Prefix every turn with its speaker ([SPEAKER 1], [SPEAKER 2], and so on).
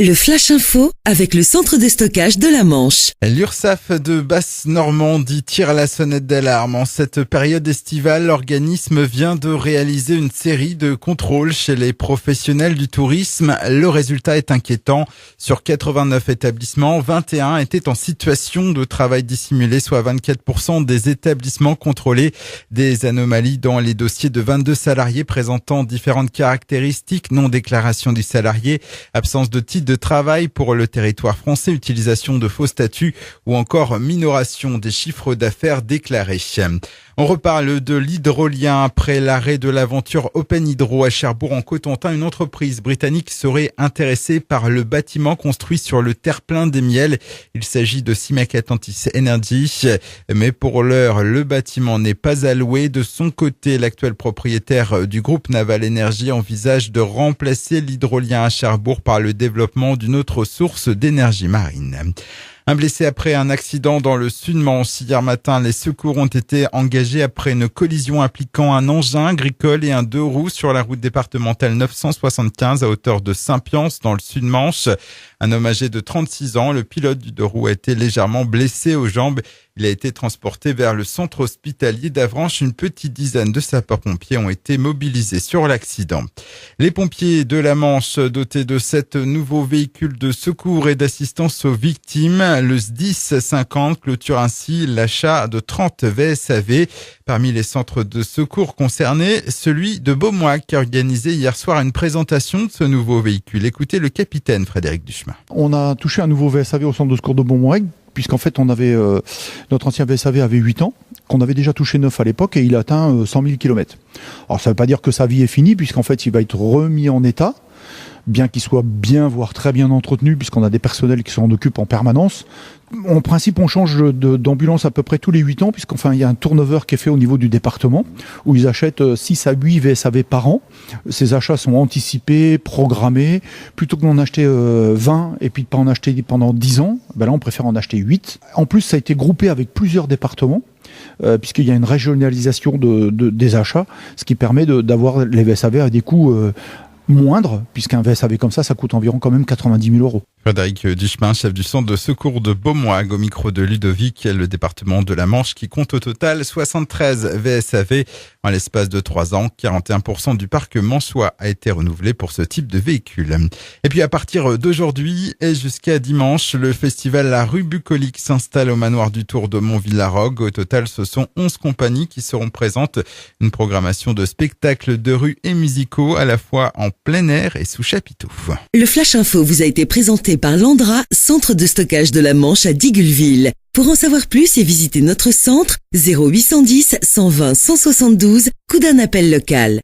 [SPEAKER 1] Le Flash Info avec le centre de stockage de la Manche.
[SPEAKER 2] L'URSSAF de Basse-Normandie tire la sonnette d'alarme. En cette période estivale, l'organisme vient de réaliser une série de contrôles chez les professionnels du tourisme. Le résultat est inquiétant. Sur 89 établissements, 21 étaient en situation de travail dissimulé, soit 24% des établissements contrôlés. Des anomalies dans les dossiers de 22 salariés présentant différentes caractéristiques, non-déclaration du salarié, absence de titre de travail pour le territoire français, utilisation de faux statuts ou encore minoration des chiffres d'affaires déclarés. On reparle de l'hydrolien après l'arrêt de l'aventure Open Hydro à Cherbourg en Cotentin. Une entreprise britannique serait intéressée par le bâtiment construit sur le terre-plein des Miels. Il s'agit de CIMEC Atlantis Energy. Mais pour l'heure, le bâtiment n'est pas alloué. De son côté, l'actuel propriétaire du groupe Naval Énergie envisage de remplacer l'hydrolien à Cherbourg par le développement d'une autre source d'énergie marine. Un blessé après un accident dans le Sud-Manche. Hier matin, les secours ont été engagés après une collision impliquant un engin agricole et un deux roues sur la route départementale 975 à hauteur de Saint-Pience dans le Sud-Manche. Un homme âgé de 36 ans, le pilote du deux roues, a été légèrement blessé aux jambes. Il a été transporté vers le centre hospitalier d'Avranches. Une petite dizaine de sapeurs-pompiers ont été mobilisés sur l'accident. Les pompiers de la Manche, dotés de 7 nouveaux véhicules de secours et d'assistance aux victimes, le SDIS 50 clôture ainsi l'achat de 30 VSAV. Parmi les centres de secours concernés, celui de Beaumois qui a organisé hier soir une présentation de ce nouveau véhicule. Écoutez le capitaine Frédéric Duchemin.
[SPEAKER 3] On a touché un nouveau VSAV au centre de secours de Beaumois, puisqu'en fait on avait notre ancien VSAV avait 8 ans, qu'on avait déjà touché 9 à l'époque et il a atteint 100 000 km. Alors ça ne veut pas dire que sa vie est finie, puisqu'en fait il va être remis en état, bien qu'il soit bien, voire très bien entretenu, puisqu'on a des personnels qui s'en occupent en permanence. En principe, on change d'ambulance à peu près tous les 8 ans, puisqu'enfin, il y a un turnover qui est fait au niveau du département, où ils achètent 6 à 8 VSAV par an. Ces achats sont anticipés, programmés. Plutôt que d'en acheter 20 et puis de pas en acheter pendant 10 ans, ben là, on préfère en acheter 8. En plus, ça a été groupé avec plusieurs départements, puisqu'il y a une régionalisation des achats, ce qui permet d'avoir les VSAV à des coûts moindres, puisqu'un VSAV comme ça coûte environ quand même 90 000 €.
[SPEAKER 2] Frédéric Duchemin, chef du centre de secours de Beaumois, au micro de Ludovic, le département de la Manche qui compte au total 73 VSAV. En l'espace de 3 ans, 41% du parc manchois a été renouvelé pour ce type de véhicule. Et puis à partir d'aujourd'hui et jusqu'à dimanche, le festival La Rue Bucolique s'installe au manoir du Tour de Montvillarogue. Au total, ce sont 11 compagnies qui seront présentes. Une programmation de spectacles de rue et musicaux à la fois en plein air et sous chapiteau.
[SPEAKER 1] Le Flash Info vous a été présenté par Landra, centre de stockage de la Manche à Digulville. Pour en savoir plus et visiter notre centre, 0810 120 172, coup d'un appel local.